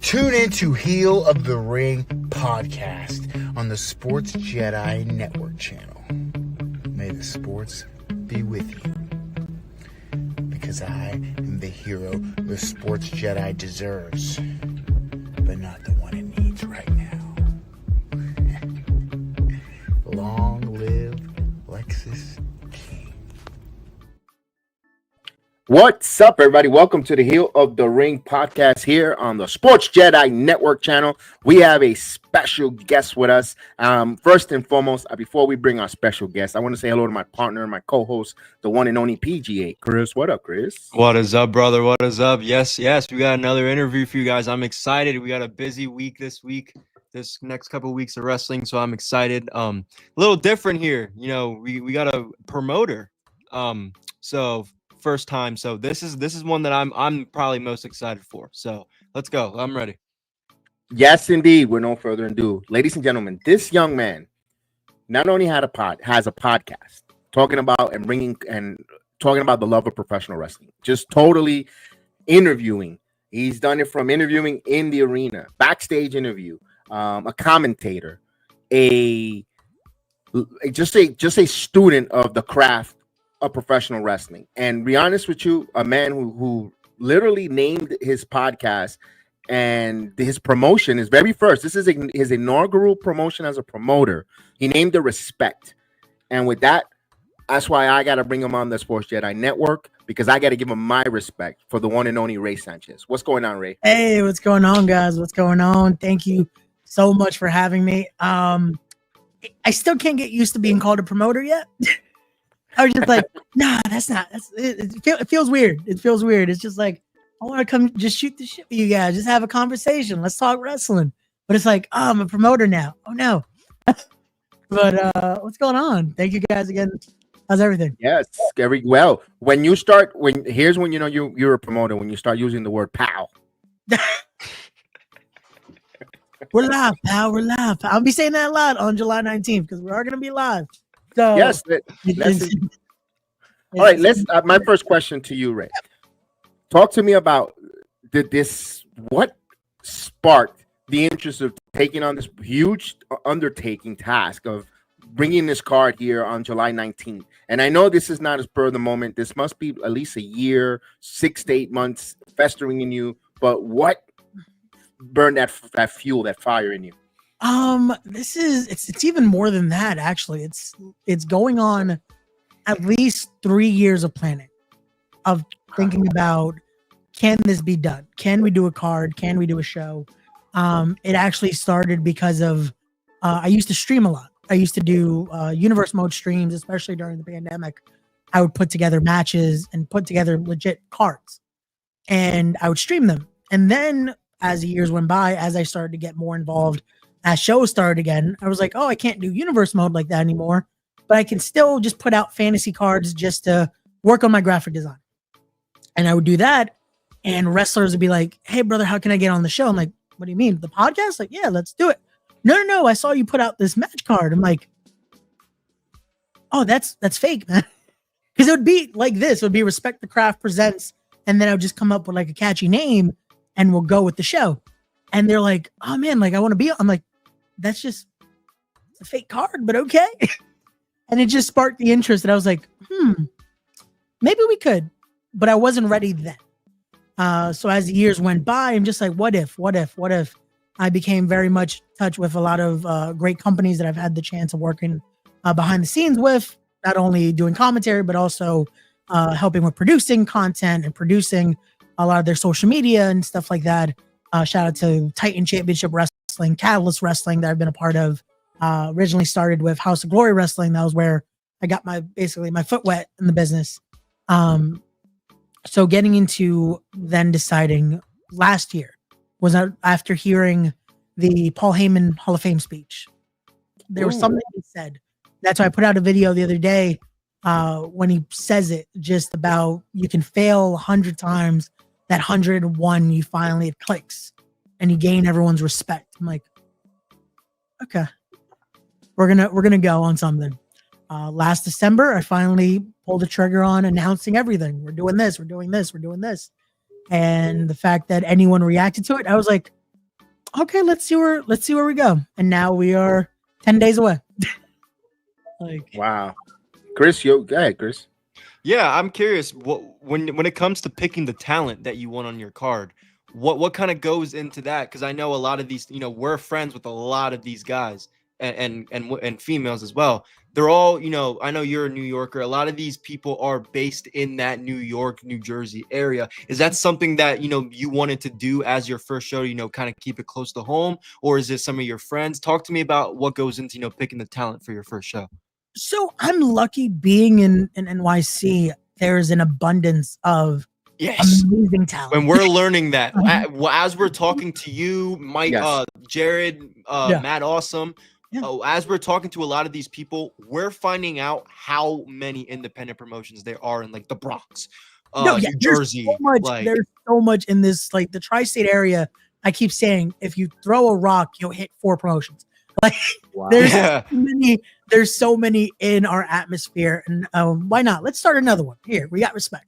Tune in to Heel of the Ring podcast on the Sports JEDI Network channel. May the sports be with you. Because I am the hero the Sports JEDI deserves, but not the one it needs right now. Long live Lexus King. What's up, everybody? Welcome to the Heel of the Ring podcast here on the Sports JEDI Network channel. We have a special guest with us. First and foremost, before we bring our special guest, I want to say hello to my partner, my co-host, the one and only PGA, Chris. What up, Chris? What is up, brother? What is up? Yes, we got another interview for you guys. I'm excited. We got a busy week this week. This next couple of weeks of wrestling, so I'm excited. A little different here. You know, we got a promoter. So first time. So this is one that I'm probably most excited for. So let's go. I'm ready. Yes, indeed. With no further ado, ladies and gentlemen, this young man not only has a podcast talking about the love of professional wrestling, just totally interviewing. He's done it from interviewing in the arena, backstage interview, a commentator, just a student of the craft of professional wrestling. And be honest with you, a man who literally named his podcast and his promotion, his very first, this is his inaugural promotion as a promoter. He named it Respect. And with that's why I got to bring him on the Sports JEDI Network, because I got to give him my respect for the one and only Ray Sanchez. What's going on, Ray? Hey, what's going on, guys? What's going on? Thank you so much for having me. I still can't get used to being called a promoter yet. I was just like, nah, it feels weird. It feels weird. It's just like, I want to come just shoot the shit with you guys. Just have a conversation. Let's talk wrestling. But it's like, oh, I'm a promoter now. Oh, no. But what's going on? Thank you guys again. How's everything? Yes, very well. Here's when you know you're a promoter, when you start using the word pal. We're live, pal. We're live. I'll be saying that a lot on July 19th because we are going to be live. So, yes. All right. My first question to you, Ray. Talk to me about what sparked the interest of taking on this huge undertaking task of bringing this card here on July 19th. And I know this is not as per the moment. This must be at least a year, 6 to 8 months festering in you. But what burned that fuel, that fire in you? It's even more than that, actually. It's going on at least 3 years of planning, of thinking about, can this be done? Can we do a card? Can we do a show? It actually started because of I used to stream a lot. I used to do universe mode streams, especially during the pandemic. I would put together matches and put together legit cards, and I would stream them. And then as the years went by, as I started to get more involved, as shows started again, I was like, oh, I can't do universe mode like that anymore, but I can still just put out fantasy cards just to work on my graphic design. And I would do that, and wrestlers would be like, hey, brother, how can I get on the show? I'm like, what do you mean? The podcast? Like, yeah, let's do it. No, I saw you put out this match card. I'm like, oh, that's fake, man. Because it would be like this. It would be Respect the Craft Presents, and then I would just come up with like a catchy name, and we'll go with the show. And they're like, oh, man, like I want to be. I'm like, that's just a fake card, but okay. And it just sparked the interest. And I was like, maybe we could, but I wasn't ready then. So as the years went by, I'm just like, what if? I became very much in touch with a lot of great companies that I've had the chance of working behind the scenes with, not only doing commentary, but also helping with producing content and producing a lot of their social media and stuff like that. Shout out to Titan Championship Wrestling, Catalyst Wrestling that I've been a part of. Originally started with House of Glory Wrestling. That was where I got my foot wet in the business. So getting into then deciding last year was after hearing the Paul Heyman Hall of Fame speech. There was something he said. That's why I put out a video the other day when he says it, just about you can fail 100 times. That 101, you finally, it clicks and you gain everyone's respect. I'm like, okay, we're gonna go on something. Last December, I finally pulled the trigger on announcing everything. We're doing this, we're doing this, we're doing this. And the fact that anyone reacted to it, I was like, okay, let's see where we go. And now we are 10 days away. Like, wow. Chris, go ahead, Chris. Yeah, I'm curious. When it comes to picking the talent that you want on your card, what kind of goes into that? Because I know a lot of these, we're friends with a lot of these guys and females as well. They're all, I know you're a New Yorker. A lot of these people are based in that New York, New Jersey area. Is that something that you wanted to do as your first show? Kind of keep it close to home, or is it some of your friends? Talk to me about what goes into picking the talent for your first show. so I'm lucky being in NYC. There's an abundance of amazing talent. When we're learning that, as we're talking to you, Mike, Yes. Jared, Matt, Awesome, Yeah. as we're talking to a lot of these people, we're finding out how many independent promotions there are in like the Bronx, New Jersey. There's so much in this, like the tri-state area. I keep saying, if you throw a rock, you'll hit 4 promotions. Like Wow. there's so many in our atmosphere, and why not? Let's start another one. Here, we got respect.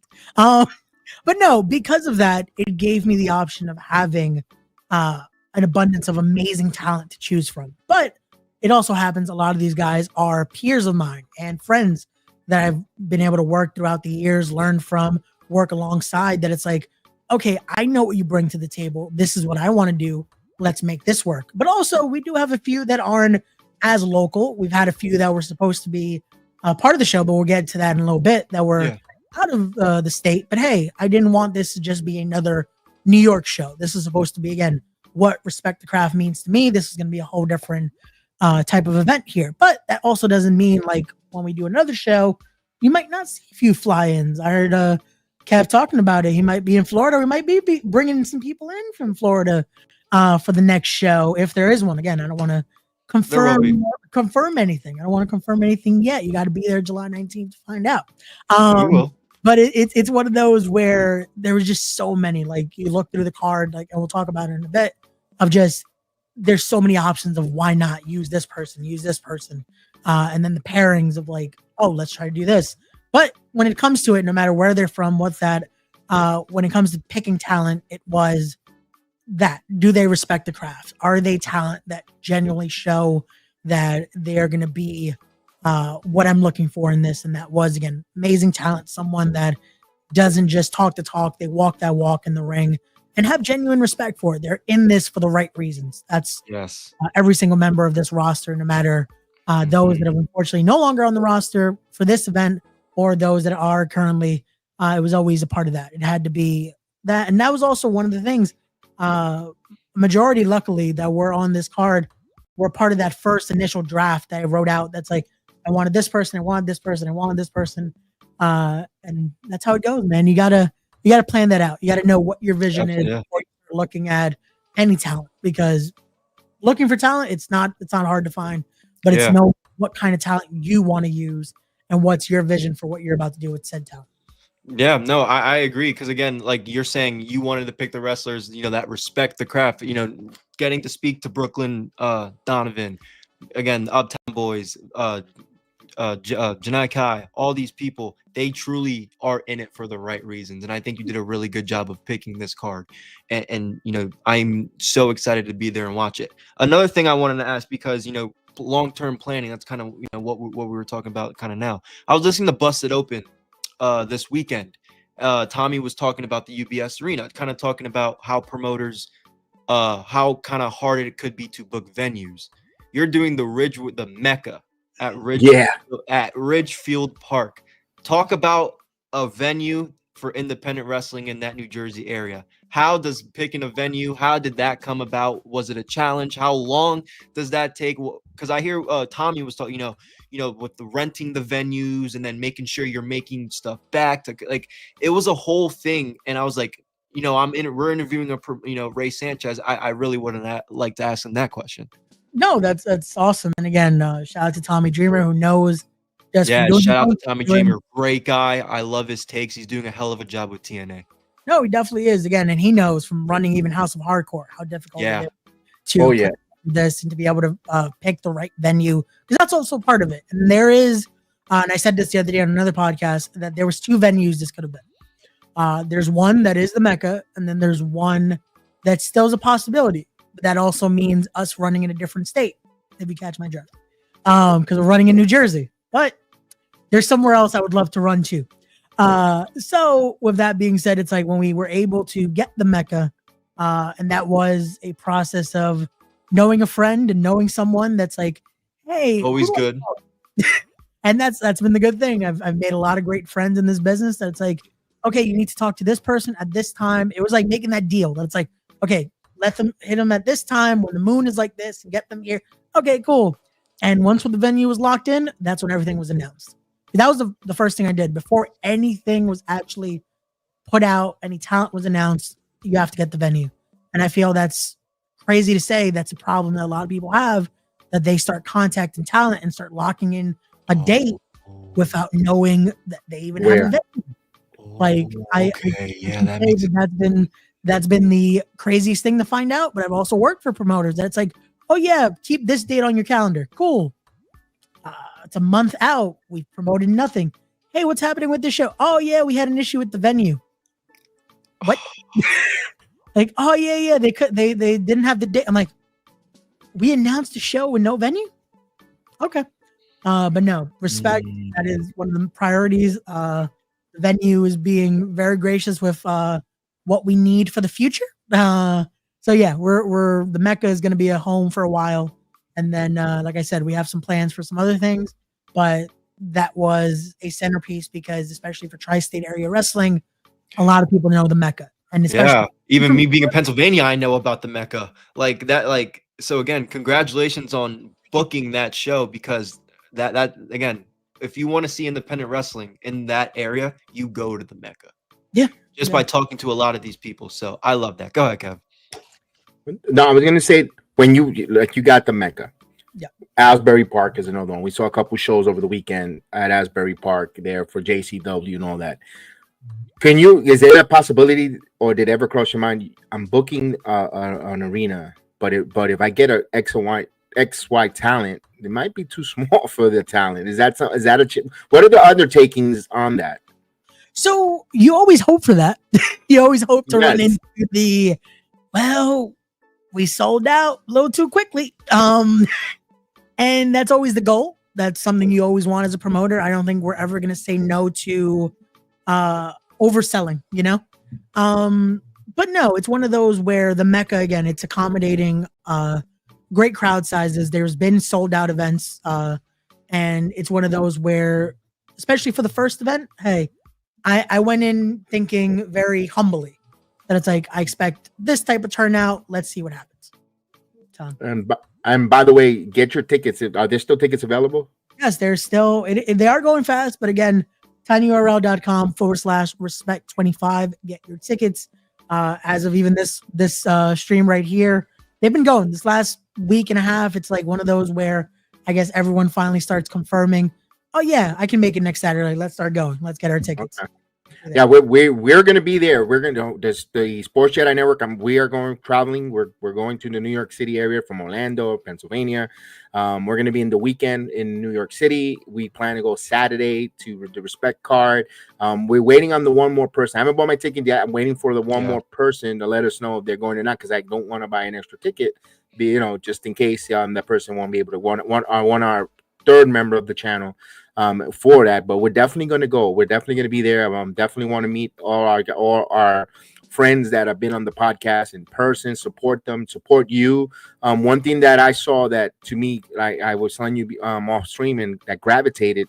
But no, because of that, it gave me the option of having an abundance of amazing talent to choose from. But it also happens a lot of these guys are peers of mine and friends that I've been able to work throughout the years, learn from, work alongside, that it's like, okay, I know what you bring to the table. This is what I want to do. Let's make this work. But also, we do have a few that aren't as local. We've had a few that were supposed to be part of the show, but we'll get to that in a little bit, that were out of the state. But hey, I didn't want this to just be another New York show. This is supposed to be, again, what Respect the Craft means to me. This is going to be a whole different type of event here. But that also doesn't mean, like, when we do another show, you might not see a few fly-ins. I heard Kev talking about it. He might be in Florida. We might be bringing some people in from Florida for the next show, if there is one. Again, I don't want to confirm anything. I don't want to confirm anything yet. You got to be there July 19th to find out. You will. But it's one of those where there was just so many. Like, you look through the card, like, and we'll talk about it in a bit, of just, there's so many options of why not use this person, and then the pairings of like, oh, let's try to do this. But when it comes to it, no matter where they're from, what's that, when it comes to picking talent, it was that, do they respect the craft? Are they talent that genuinely show that they're going to be what I'm looking for in this? And that was, again, amazing talent, someone that doesn't just talk the talk, they walk that walk in the ring and have genuine respect for it. They're in this for the right reasons. That's every single member of this roster, no matter those that are unfortunately no longer on the roster for this event, or those that are currently. It was always a part of that. It had to be that. And that was also one of the things, majority, luckily, that were on this card were part of that first initial draft that I wrote out. That's like, I wanted this person, I wanted this person, I wanted this person. And that's how it goes, man. You gotta plan that out. You gotta know what your vision is before you're looking at any talent, because looking for talent, it's not hard to find, but it's know what kind of talent you want to use and what's your vision for what you're about to do with said talent. Yeah, no, I agree. Because again, like you're saying, you wanted to pick the wrestlers, that respect the craft, getting to speak to Brooklyn Donovan, again, Uptown Boys, Janai Kai, all these people, they truly are in it for the right reasons. And I think you did a really good job of picking this card. And I'm so excited to be there and watch it. Another thing I wanted to ask, because, long-term planning, that's kind of, what we were talking about kind of now. I was listening to Busted Open this weekend. Tommy was talking about the UBS Arena, kind of talking about how promoters, how kind of hard it could be to book venues. You're doing the Mecca at Ridgefield Park. Talk about a venue for independent wrestling in that New Jersey area. How does picking a venue, how did that come about? Was it a challenge? How long does that take? Because I hear Tommy was talking, with the renting the venues and then making sure you're making stuff back to, like, it was a whole thing. And I was like, we're interviewing Ray Sanchez. I really wouldn't like to ask him that question. No, that's awesome. And again, shout out to Tommy Dreamer, who knows. Shout out to Tommy Dreamer. Great guy. I love his takes. He's doing a hell of a job with TNA. No, he definitely is. Again, and he knows from running even House of Hardcore how difficult it is to this and to be able to pick the right venue, because that's also part of it. And there is, and I said this the other day on another podcast, that there was 2 venues this could have been. There's one that is the Mecca, and then there's one that still is a possibility. but that also means us running in a different state, if you catch my drift. Because we're running in New Jersey, but there's somewhere else I would love to run to. So with that being said, it's like when we were able to get the Mecca, and that was a process of knowing a friend and knowing someone that's like, hey, Always good. And that's been the good thing. I've made a lot of great friends in this business. That's like, okay, you need to talk to this person at this time. It was like making that deal. That's like, okay, let them hit them at this time when the moon is like this and get them here. Okay, cool. And once the venue was locked in, that's when everything was announced. That was the first thing I did before anything was actually put out, any talent was announced. You have to get the venue. And I feel that's crazy to say. That's a problem that a lot of people have, that they start contacting talent and start locking in a date without knowing that they even have a venue. Like that's been the craziest thing to find out. But I've also worked for promoters that's like, oh yeah, keep this date on your calendar. Cool. It's a month out. We've promoted nothing. Hey, what's happening with the show? Oh yeah, we had an issue with the venue. What? Like, oh yeah, they didn't have the date. I'm like, we announced a show with no venue. Okay. But no, respect. That is one of the priorities. The venue is being very gracious with what we need for the future. So yeah, we're the Mecca is going to be a home for a while, and then like I said, we have some plans for some other things, but that was a centerpiece because especially for tri-state area wrestling, a lot of people know the Mecca, and especially even me being in Pennsylvania, I know about the Mecca like that. Like so, again, congratulations on booking that show because that again, if you want to see independent wrestling in that area, you go to the Mecca. Yeah, just by talking to a lot of these people. So I love that. Go ahead, Kev. No, I was gonna say when you got the Mecca. Yeah. Asbury Park is another one. We saw a couple shows over the weekend at Asbury Park there for JCW and all that. Is there a possibility, or did it ever cross your mind? I'm booking an arena, but if I get a XY talent, it might be too small for the talent. Is that what are the undertakings on that? So you always hope for that. You always hope to run into the, well, we sold out a little too quickly. And that's always the goal. That's something you always want as a promoter. I don't think we're ever going to say no to overselling, you know? But no, it's one of those where the Mecca, again, it's accommodating great crowd sizes. There's been sold out events. And it's one of those where, especially for the first event, hey, I went in thinking very humbly that it's like, I expect this type of turnout. Let's see what happens. And by the way, get your tickets. Are there still tickets available? Yes, there's still, they are going fast, but again, tinyurl.com/respect25. Get your tickets. As of even this stream right here, they've been going this last week and a half. It's like one of those where I guess everyone finally starts confirming, oh yeah, I can make it next Saturday. Let's start going. Let's get our tickets. Okay. Yeah, we're going to be there. We're going to the Sports Jedi Network. We are going traveling. We're going to the New York City area from Orlando, Pennsylvania. We're going to be in the weekend in New York City. We plan to go Saturday to the Respect card. We're waiting on the one more person. I haven't bought my ticket yet. I'm waiting for the one more person to let us know if they're going or not, because I don't want to buy an extra ticket, just in case that person won't be able to want our third member of the channel for that. But we're definitely going to go. We're definitely going to be there. Definitely want to meet all our friends that have been on the podcast in person, support them, support you. One thing that I saw that to me, I was telling you off stream, and that gravitated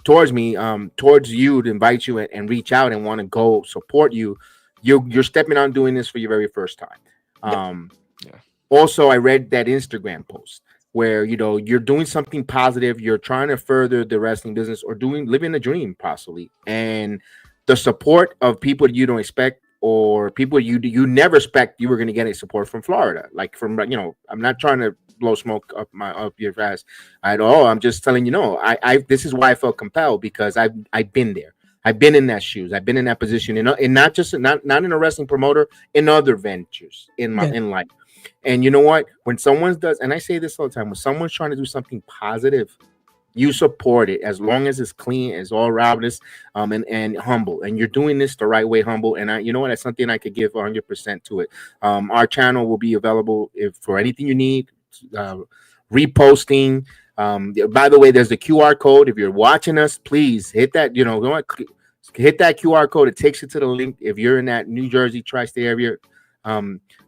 towards me, towards you to invite you and reach out and want to go support you. You're stepping on doing this for your very first time. Also, I read that Instagram post where you're doing something positive, you're trying to further the wrestling business or living a dream possibly, and the support of people you don't expect, or people you never expect you were going to get a support from Florida, like from I'm not trying to blow smoke up your ass at all. I'm just telling I this is why I felt compelled, because I've been there. I've been in that shoes. I've been in that position, and not in a wrestling promoter, in other ventures in life. And you know what? When someone does, and I say this all the time, when someone's trying to do something positive, you support it as long as it's clean, as all roundness, and humble. And you're doing this the right way, humble. And you know what? That's something I could give 100% to it. Our channel will be available for anything you need. Reposting. By the way, there's the QR code. If you're watching us, please hit that. Hit that QR code. It takes you to the link. If you're in that New Jersey tri-state area,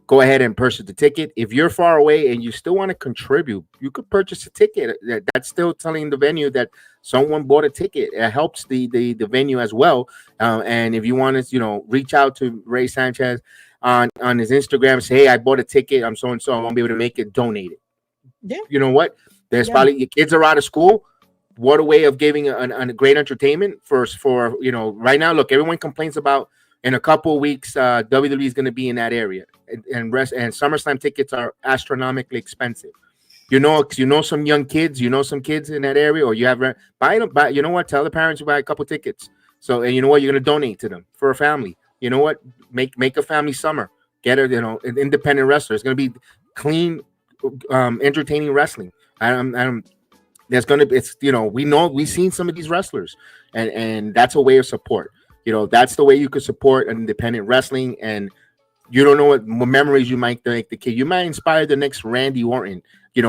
go ahead and purchase the ticket. If you're far away and you still want to contribute, you could purchase a ticket. That's still telling the venue that someone bought a ticket. It helps the venue as well. And if you want to, reach out to Ray Sanchez on his Instagram, say, hey, I bought a ticket. I'm so and so. I won't be able to make it. Donate it. Yeah. You know what? There's probably your kids are out of school. What a way of giving a great entertainment for right now. Look, everyone complains about in a couple of weeks, WWE is going to be in that area, and SummerSlam tickets are astronomically expensive. Some young kids, some kids in that area, or you have buy them. You know what? Tell the parents to buy a couple tickets. So, and you know what? You're going to donate to them for a family. You know what? Make a family summer. Get an independent wrestler. It's going to be clean, entertaining wrestling. There's going to be, we've seen some of these wrestlers, and that's a way of support. That's the way you could support an independent wrestling, and you don't know what memories you might make the kid. You might inspire the next Randy Orton,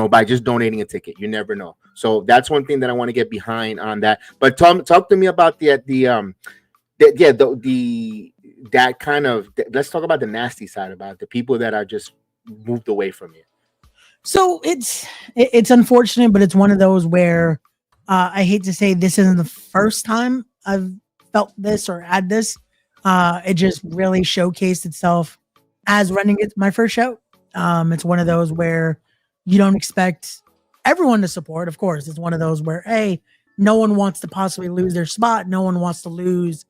by just donating a ticket. You never know. So that's one thing that I want to get behind on that. But talk to me about let's talk about the nasty side, about the people that are just moved away from you. So it's unfortunate, but it's one of those where I hate to say this isn't the first time I've felt this or had this. It just really showcased itself as running my first show. It's one of those where you don't expect everyone to support. Of course, it's one of those where, hey, no one wants to possibly lose their spot. No one wants to lose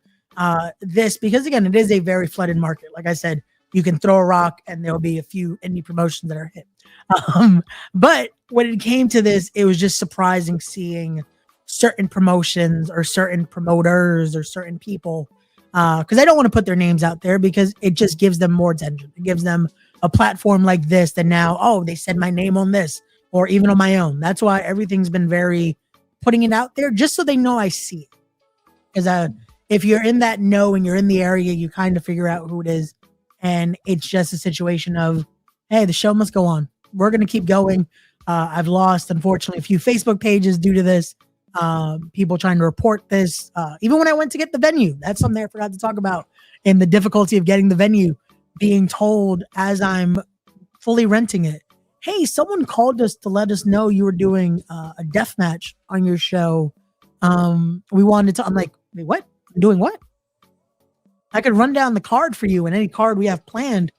this, because again, it is a very flooded market. Like I said, you can throw a rock and there'll be a few indie promotions that are hit. But when it came to this, it was just surprising seeing certain promotions or certain promoters or certain people, because I don't want to put their names out there because it just gives them more attention. It gives them a platform like this that now, they said my name on this or even on my own. That's why everything's been very putting it out there just so they know I see it. Because if you're in that know and you're in the area, you kind of figure out who it is. And it's just a situation of, hey, the show must go on. We're going to keep going. I've lost, unfortunately, a few Facebook pages due to this. People trying to report this. Even when I went to get the venue, that's something I forgot to talk about. And the difficulty of getting the venue, being told as I'm fully renting it, hey, someone called us to let us know you were doing a death match on your show. We wanted to, I'm like, wait, what? I'm doing what? I could run down the card for you and any card we have planned.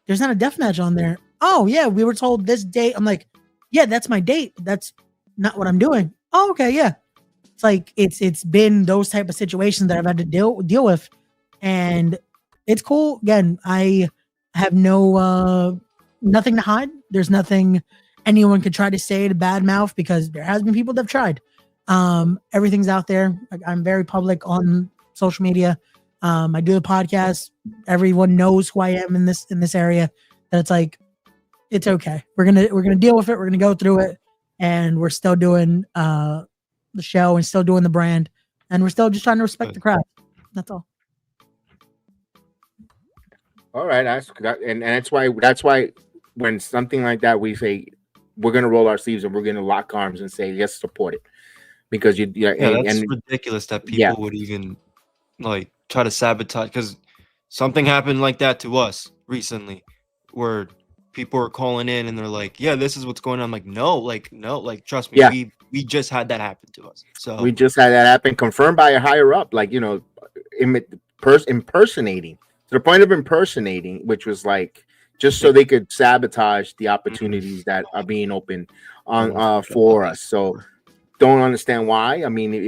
There's not a death match on there. Oh, yeah, we were told this date. I'm like, yeah, that's my date. That's not what I'm doing. Oh, okay, yeah. It's like it's been those type of situations that I've had to deal with, and it's cool. Again, I have nothing to hide. There's nothing anyone could try to say to badmouth, because there has been people that have tried. Everything's out there. I'm very public on social media. I do the podcast. Everyone knows who I am in this area. That it's like, it's okay. We're gonna deal with it. We're gonna go through it, and we're still doing the show and still doing the brand, and we're still just trying to respect the craft. That's all. All right, and that's why when something like that, we say we're gonna roll our sleeves and we're gonna lock arms and say let's support it, because that's ridiculous that people would even like try to sabotage, because something happened like that to us recently where people are calling in and they're like, yeah, this is what's going on. I'm like, no, trust me, we just had that happen to us. So we just had that happen, confirmed by a higher up, like, impersonating, to the point of impersonating, which was like just so they could sabotage the opportunities that are being open on for us. So don't understand why. I mean, why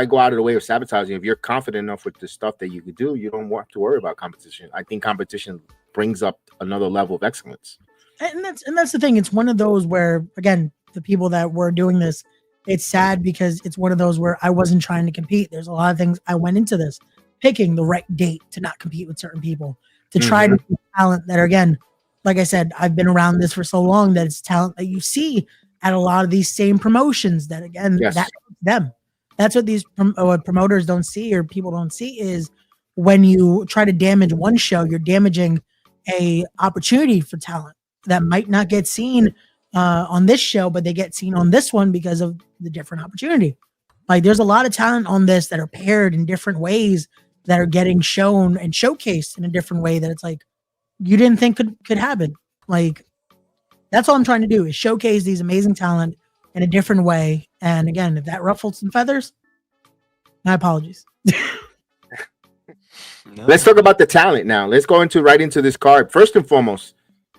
go out of the way of sabotaging? If you're confident enough with the stuff that you could do, you don't have to worry about competition. I think competition brings up another level of excellence. And that's the thing. It's one of those where, again, the people that were doing this, it's sad because it's one of those where I wasn't trying to compete. There's a lot of things I went into this picking the right date to not compete with certain people, to try to do talent that are, again, like I said, I've been around this for so long that it's talent that you see at a lot of these same promotions that, again, Yes. that's them. That's what these promoters don't see, or people don't see, is when you try to damage one show, you're damaging a opportunity for talent that might not get seen on this show, but they get seen on this one because of the different opportunity. Like, there's a lot of talent on this that are paired in different ways that are getting shown and showcased in a different way that it's like you didn't think could happen. Like, that's all I'm trying to do, is showcase these amazing talent in a different way. And again, if that ruffled some feathers, my apologies. No. Let's talk about the talent now. Let's go right into this card. First and foremost,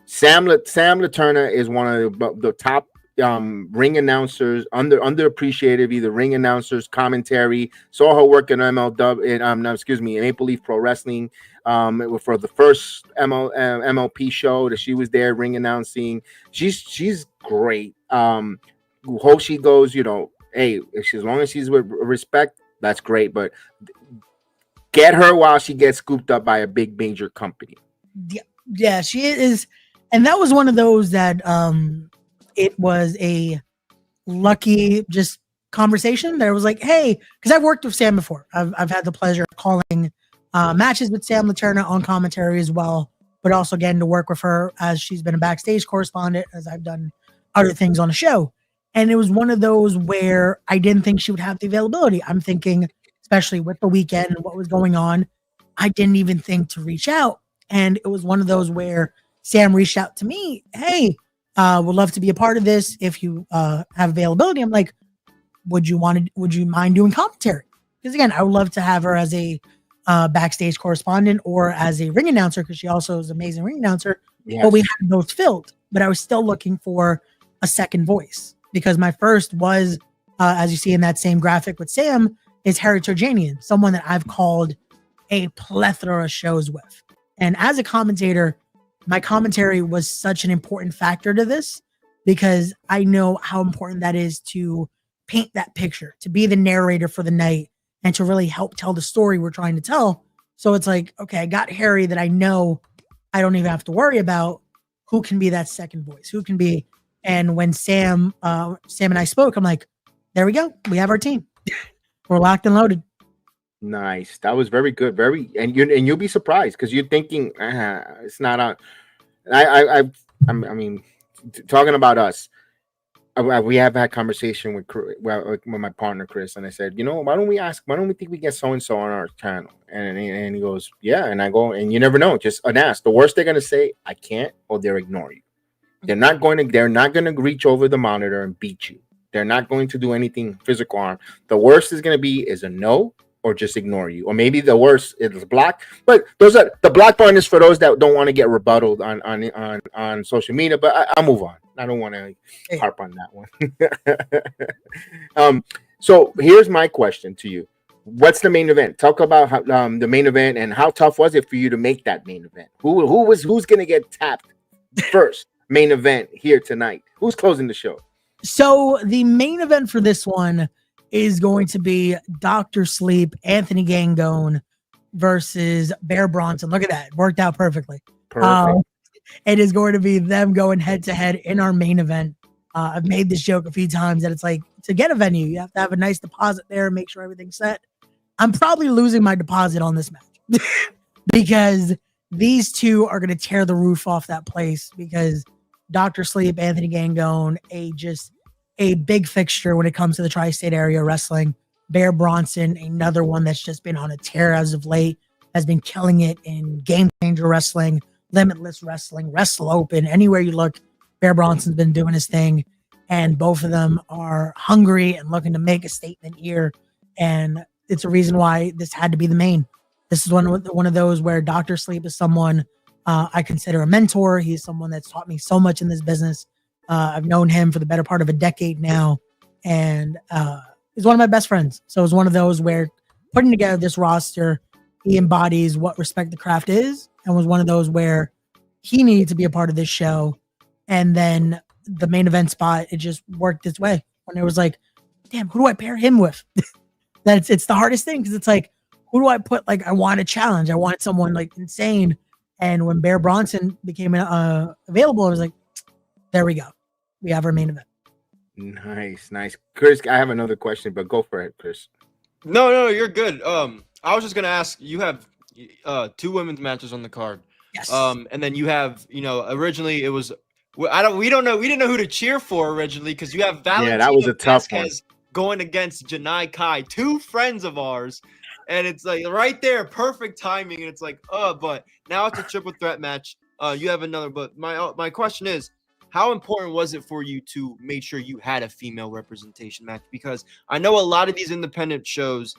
Sam LaTurna is one of the top ring announcers, underappreciated, either ring announcers, commentary. Saw her work in in Maple Leaf Pro Wrestling for the first MLP show that she was there ring announcing. She's great. Hope she goes, hey, as long as she's with respect, that's great. But get her while she gets scooped up by a big major company. Yeah, she is. And that was one of those that it was a lucky just conversation that was like, hey, because I've worked with Sam before. I've had the pleasure of calling matches with Sam LaTurna on commentary as well, but also getting to work with her as she's been a backstage correspondent, as I've done other things on the show. And it was one of those where I didn't think she would have the availability. I'm thinking, especially with the weekend and what was going on, I didn't even think to reach out. And it was one of those where Sam reached out to me, hey, would love to be a part of this if you have availability. I'm like, would you mind doing commentary? Because again, I would love to have her as a backstage correspondent or as a ring announcer, because she also is an amazing ring announcer. Yes. But we had both filled, but I was still looking for a second voice, because my first was, as you see in that same graphic with Sam, is Harry Turjanian, someone that I've called a plethora of shows with. And as a commentator, my commentary was such an important factor to this, because I know how important that is to paint that picture, to be the narrator for the night, and to really help tell the story we're trying to tell. So it's like, okay, I got Harry that I know I don't even have to worry about who can be that second voice, who can be. And when Sam and I spoke, I'm like, there we go. We have our team. We're locked and loaded. Nice. That was very good. And you'll be surprised, because you're thinking it's not on. I mean, talking about us, we have had conversation with my partner Chris, and I said, why don't we think we get so and so on our channel? And he goes, yeah. And I go, and you never know, just ask. The worst they're gonna say, I can't, or they'll ignore you. They're not going to reach over the monitor and beat you. They're not going to do anything physical harm. The worst is going to be is a no, or just ignore you. Or maybe the worst is block. But the block button is for those that don't want to get rebutted on social media. But I'll move on. I don't want to harp on that one. So here's my question to you. What's the main event? Talk about how, the main event, and how tough was it for you to make that main event? Who's going to get tapped first? Main event here tonight. Who's closing the show? So the main event for this one is going to be Dr. Sleep, Anthony Gangone versus Bear Bronson. Look at that. Worked out perfectly. Perfect. It is going to be them going head to head in our main event. I've made this joke a few times that it's like, to get a venue, you have to have a nice deposit there, make sure everything's set. I'm probably losing my deposit on this match because these two are going to tear the roof off that place, because Dr. Sleep, Anthony Gangone, a big fixture when it comes to the tri-state area wrestling. Bear Bronson, another one that's just been on a tear as of late, has been killing it in Game Changer Wrestling, Limitless Wrestling, Wrestle Open. Anywhere you look, Bear Bronson's been doing his thing, and both of them are hungry and looking to make a statement here. And it's a reason why this had to be the main. This is one of those where Dr. Sleep is someone I consider a mentor. He's someone that's taught me so much in this business. I've known him for the better part of a decade now, and he's one of my best friends. So it's one of those where putting together this roster, he embodies what Respect the Craft is, and was one of those where he needed to be a part of this show. And then the main event spot, it just worked its way. When it was like, damn, who do I pair him with? It's the hardest thing, because it's like, who do I put? Like, I want a challenge. I want someone like insane. And when Bear Bronson became available, I was like, there we go. We have our main event. Nice. Chris, I have another question, but go for it, Chris. No, you're good. I was just gonna ask. You have 2 women's matches on the card. Yes. And then you have, originally it was. We didn't know who to cheer for originally because you have Valentina that was a tough one. Vasquez going against Janai Kai, 2 friends of ours, and it's like right there, perfect timing, and it's like, but now it's a triple threat match. You have another, but my question is, how important was it for you to make sure you had a female representation match? Because I know a lot of these independent shows,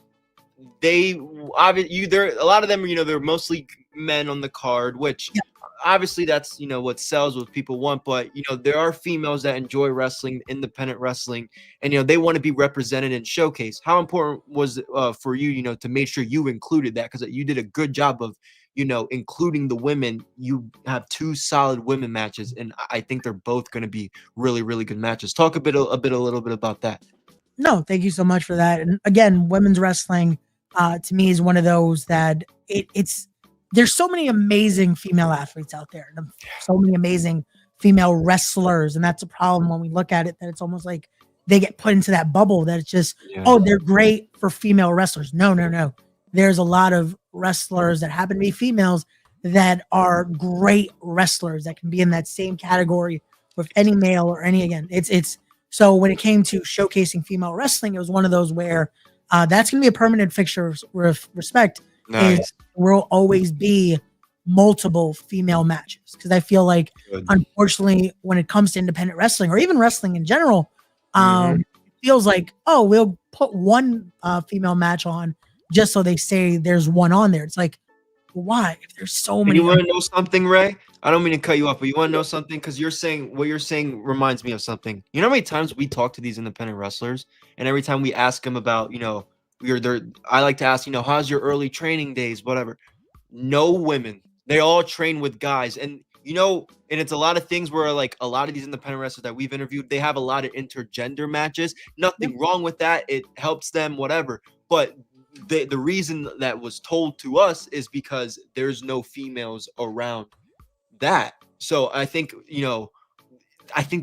a lot of them, they're mostly men on the card, which obviously that's, what sells, what people want. But, there are females that enjoy wrestling, independent wrestling, and, they want to be represented and showcased. How important was it for you, to make sure you included that? Because you did a good job of, including the women. You have 2 solid women matches, and I think they're both going to be really, really good matches. Talk a little bit about that. No, thank you so much for that. And again, women's wrestling to me is one of those that there's so many amazing female athletes out there, and so many amazing female wrestlers, and that's a problem when we look at it, that it's almost like they get put into that bubble that it's just, they're great for female wrestlers. No. There's a lot of wrestlers that happen to be females that are great wrestlers that can be in that same category with any male or any, again, it's so when it came to showcasing female wrestling, it was one of those where that's going to be a permanent fixture with respect. Nice. Is will always be multiple female matches, because I feel like, unfortunately, when it comes to independent wrestling or even wrestling in general, it feels like, we'll put one female match on just so they say there's one on there. It's like, why? If there's so many. You want to know something, Ray? I don't mean to cut you off, but you want to know something? Because what you're saying reminds me of something. You know how many times we talk to these independent wrestlers, and every time we ask them about, I like to ask, how's your early training days, whatever. No women. They all train with guys. And, and it's a lot of things where, like, a lot of these independent wrestlers that we've interviewed, they have a lot of intergender matches. Nothing wrong with that. It helps them, whatever. But the reason that was told to us is because there's no females around that. So I think, the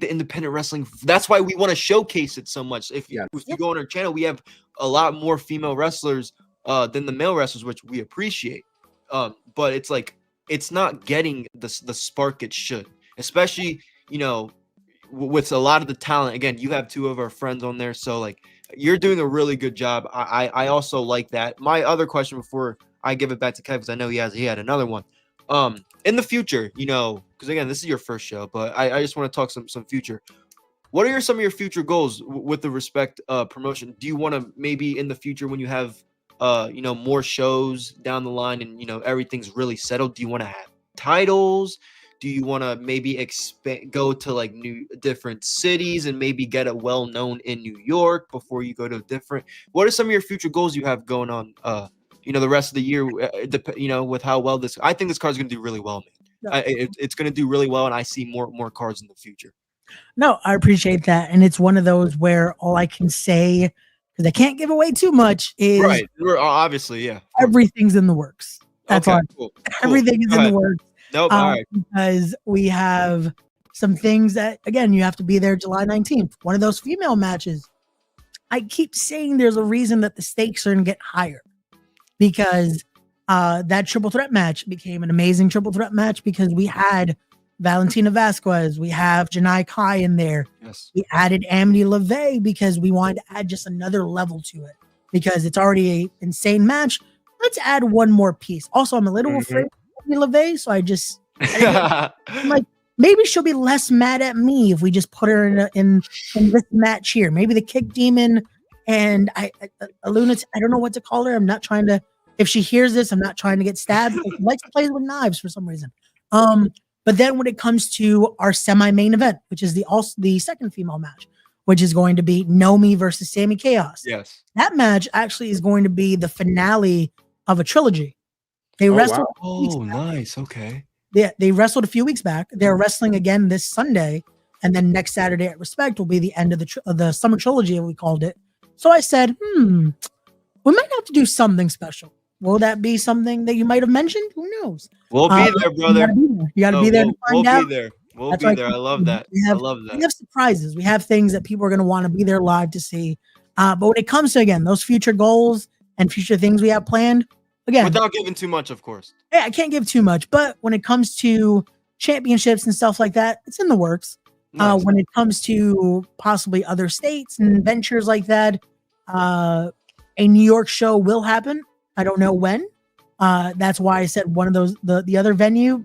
independent wrestling, that's why we want to showcase it so much. If you go on our channel, we have a lot more female wrestlers than the male wrestlers, which we appreciate. But it's like, it's not getting the spark it should, especially, with a lot of the talent. Again, you have 2 of our friends on there. So, like, you're doing a really good job. I also like that. My other question before I give it back to Kev, because I know he had another one. In the future, because again, this is your first show, but I just want to talk some future. What are some of your future goals with the respect promotion? Do you want to maybe in the future, when you have more shows down the line and everything's really settled, do you want to have titles? Do you want to maybe go to like different cities and maybe get it well known in New York before you go to different? What are some of your future goals you have going on? The rest of the year, with how well I think this card's going to do really well, man. It's going to do really well, and I see more cards in the future. No, I appreciate that, and it's one of those where all I can say, because I can't give away too much, is right. We're obviously, everything's in the works. That's all. Cool. Everything is in the works. Nope. All right. Because we have some things that, again, you have to be there July 19th. One of those female matches. I keep saying there's a reason that the stakes are going to get higher, because that triple threat match became an amazing triple threat match because we had Valentina Vasquez, we have Janai Kai in there. Yes. We added Amity LaVey because we wanted to add just another level to it, because it's already an insane match. Let's add one more piece. Also, I'm a little afraid of Amity LaVey, so I'm like, maybe she'll be less mad at me if we just put her in this match here. Maybe the Kick Demon and a lunatic. I don't know what to call her. I'm not trying to. If she hears this, I'm not trying to get stabbed. She likes to play with knives for some reason. But then when it comes to our semi-main event, which is the second female match, which is going to be Nomi versus Sami Chaos. Yes. That match actually is going to be the finale of a trilogy. They wrestled. Wow. Oh, nice. Okay. Yeah, they wrestled a few weeks back. They're wrestling again this Sunday, and then next Saturday at Respect will be the end of the summer trilogy, we called it. So I said, we might have to do something special. Will that be something that you might have mentioned? Who knows? We'll be there, brother. You got to be there to find out. We'll That's be why there. I love that. I love we that. have surprises. We have things that people are going to want to be there live to see. But when it comes to, again, those future goals and future things we have planned, again, Without giving too much, of course. yeah, I can't give too much. But when it comes to championships and stuff like that, it's in the works. Nice. When it comes to possibly other states and ventures like that, a New York show will happen. I don't know when. That's why I said one of those, the other venue.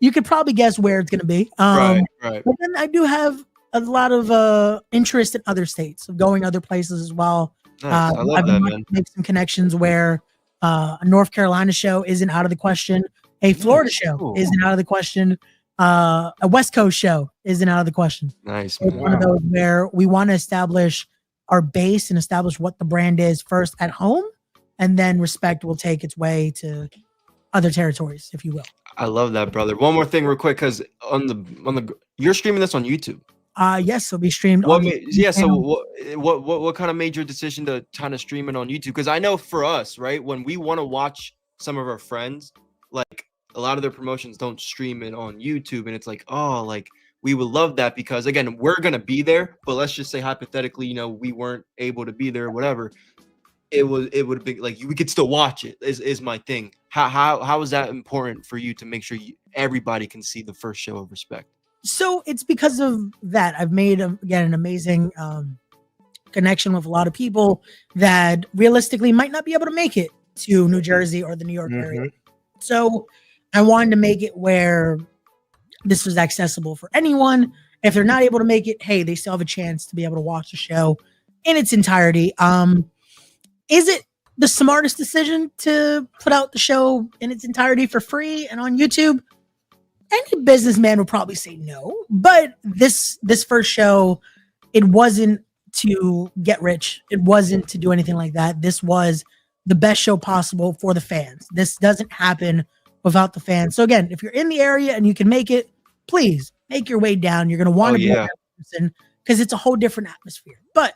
You could probably guess where it's going to be. Right. But then I do have a lot of interest in other states, of going other places as well. Nice. I love I've that, been man. make some connections where a North Carolina show isn't out of the question. A Florida show Cool. isn't out of the question. A West Coast show isn't out of the question. Nice, It's man. one of those where we want to establish our base and establish what the brand is first at home, and then respect will take its way to other territories, if you will. I love that, brother. One more thing, real quick, because on the you're streaming this on YouTube. Yes, it'll be streamed. What on made, yeah. So what kind of made your decision to kind of stream it on YouTube? Because I know for us, right, when we want to watch some of our friends, like a lot of their promotions don't stream it on YouTube, and it's like, oh, like we would love that because again, we're gonna be there, but let's just say hypothetically, you know, we weren't able to be there or whatever. It would be like we could still watch it. Is my thing. How is that important for you to make sure everybody can see the first show of Respect? So it's because of that. I've made again an amazing connection with a lot of people that realistically might not be able to make it to New Jersey or the New York area. So I wanted to make it where this was accessible for anyone. If they're not able to make it, hey, they still have a chance to be able to watch the show in its entirety. Is it the smartest decision to put out the show in its entirety for free and on YouTube? Any businessman would probably say no. But this first show, it wasn't to get rich. It wasn't to do anything like that. This was the best show possible for the fans. This doesn't happen without the fans. So again, if you're in the area and you can make it, please make your way down. You're going to want to be a person because it's a whole different atmosphere. But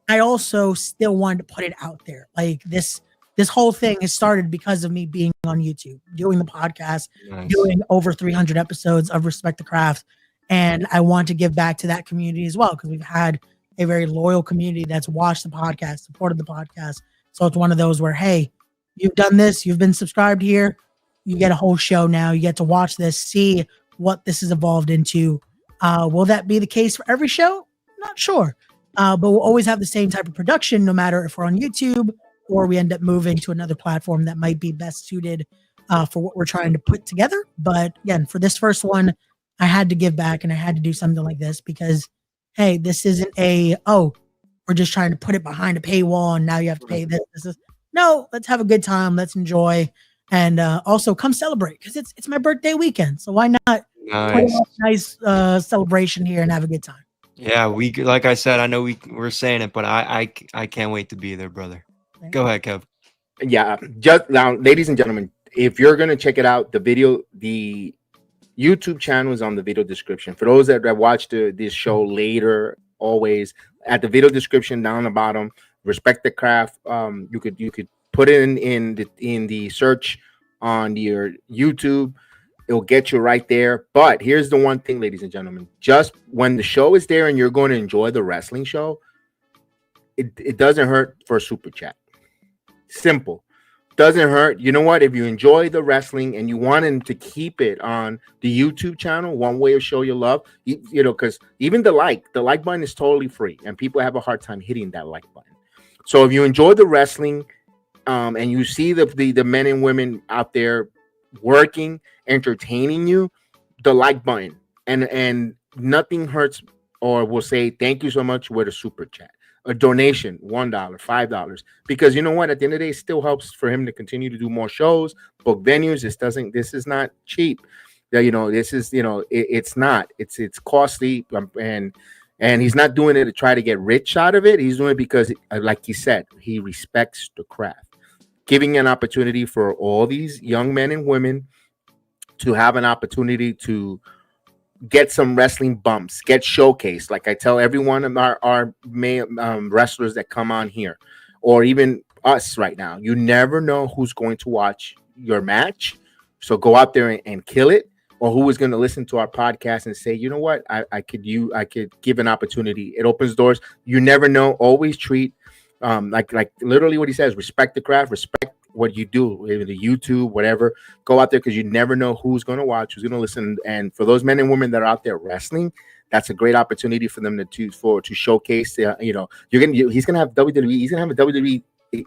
I also still wanted to put it out there. Like this whole thing has started because of me being on YouTube, doing the podcast, doing over 300 episodes of Respect the Craft. And I want to give back to that community as well, because we've had a very loyal community that's watched the podcast, supported the podcast. So it's one of those where, hey, you've done this, you've been subscribed here, you get a whole show now, you get to watch this, see what this has evolved into. Will that be the case for every show? Not sure. But we'll always have the same type of production, no matter if we're on YouTube or we end up moving to another platform that might be best suited for what we're trying to put together. But again, for this first one, I had to give back and I had to do something like this because, hey, this isn't we're just trying to put it behind a paywall and now you have to pay this. No, let's have a good time. Let's enjoy. And also come celebrate because it's my birthday weekend. So why not put a nice celebration here and have a good time? Yeah, we like I said, I know we're saying it, but I can't wait to be there, brother. Go ahead, Kev. Yeah, just now, ladies and gentlemen, if you're gonna check it out, the YouTube channel is on the video description. For those that watch this show later, always at the video description down the bottom, Respect the Craft. You could put it in the search on your YouTube. It'll get you right there. But here's the one thing, ladies and gentlemen, just when the show is there and you're going to enjoy the wrestling show, it doesn't hurt for a super chat. Simple. Doesn't hurt. You know what? If you enjoy the wrestling and you want him to keep it on the YouTube channel, one way of show your love, you know, because even the like button is totally free and people have a hard time hitting that like button. So if you enjoy the wrestling and you see the men and women out there working, entertaining you, the like button and nothing hurts, or we'll say thank you so much with a super chat, a donation, $1, $5, because you know what, at the end of the day, it still helps for him to continue to do more shows, book venues. This is not cheap. You know, this is, you know, it's costly, and he's not doing it to try to get rich out of it. He's doing it because, like he said, he respects the craft, giving an opportunity for all these young men and women to have an opportunity to get some wrestling bumps, get showcased. Like I tell every one of our wrestlers that come on here, or even us right now, you never know who's going to watch your match. So go out there and kill it, or who is going to listen to our podcast and say, you know what, I could give an opportunity. It opens doors. You never know. Always treat like literally what he says, respect the craft, respect what you do, the YouTube, whatever. Go out there, because you never know who's going to watch, who's going to listen. And for those men and women that are out there wrestling, that's a great opportunity for them to showcase. He's gonna have WWE. He's gonna have a WWE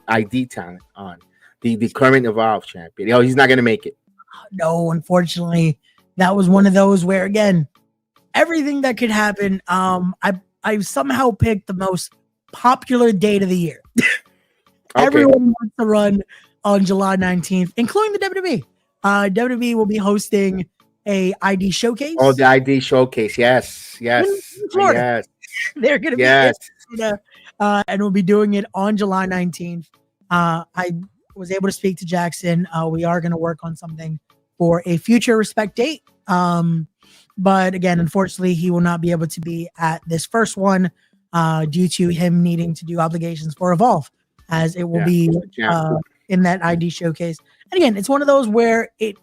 ID talent on the current Evolve champion. He's not gonna make it. No, unfortunately, that was one of those where, again, everything that could happen. I somehow picked the most popular date of the year. Okay. Everyone wants to run on July 19th, including the WWE. WWE will be hosting a ID showcase. Oh, the ID showcase. Yes. In Florida. Yes. They're going to be in Florida, and we'll be doing it on July 19th. I was able to speak to Jackson. We are going to work on something for a future respect date. But again, unfortunately, he will not be able to be at this first one due to him needing to do obligations for Evolve, as it will be in that ID showcase. And again, it's one of those where it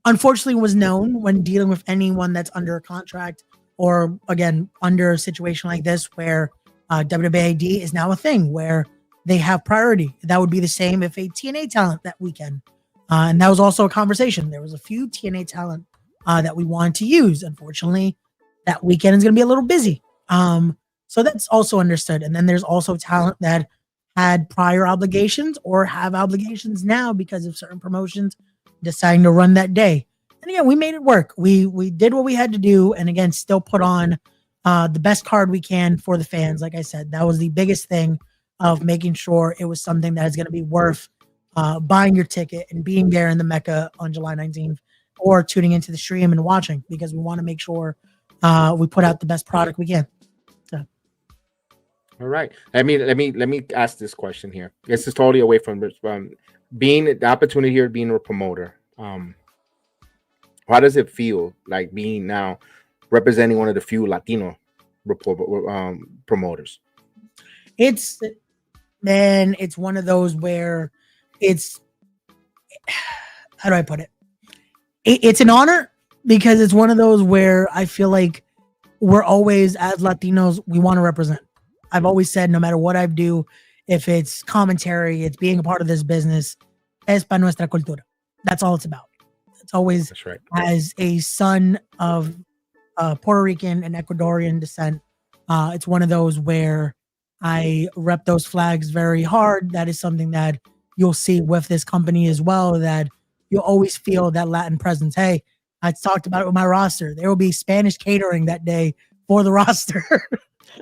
unfortunately was known when dealing with anyone that's under a contract, or again, under a situation like this where WWAD is now a thing where they have priority. That would be the same if a TNA talent that weekend. And that was also a conversation. There was a few TNA talent that we wanted to use. Unfortunately, that weekend is going to be a little busy. So that's also understood. And then there's also talent that had prior obligations or have obligations now because of certain promotions deciding to run that day. And again, we made it work. We did what we had to do, and again, still put on the best card we can for the fans. Like I said, that was the biggest thing, of making sure it was something that is going to be worth buying your ticket and being there in the Mecca on July 19th, or tuning into the stream and watching, because we want to make sure we put out the best product we can. So. All right. Let me ask this question here. This is totally away from being the opportunity here, being a promoter. How does it feel like being now representing one of the few Latino promoters? It's one of those where how do I put it? It's an honor, because it's one of those where I feel like we're always, as Latinos, we want to represent. I've always said, no matter what I do, if it's commentary, it's being a part of this business, es para nuestra cultura. That's all it's about. It's always, that's right. As a son of Puerto Rican and Ecuadorian descent, it's one of those where I rep those flags very hard. That is something that you'll see with this company as well, that you'll always feel that Latin presence. Hey, I talked about it with my roster. There will be Spanish catering that day for the roster.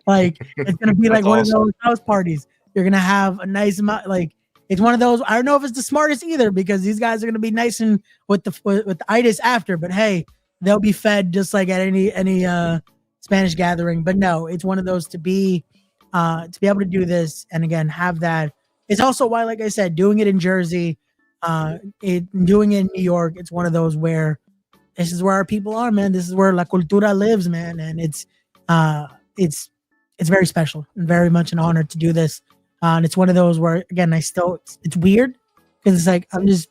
Like, it's going to be like one of those house parties. You're going to have a nice amount, like, it's one of those. I don't know if it's the smartest either, because these guys are going to be nice and with the itis after, but hey, they'll be fed just like at any Spanish gathering. But no, it's one of those to be able to do this, and again, have that. It's also why, like I said, doing it in Jersey, doing it in New York, it's one of those where this is where our people are, man. This is where La Cultura lives, man. And it's very special and very much an honor to do this. And it's one of those where, again, it's weird, because it's like, I'm just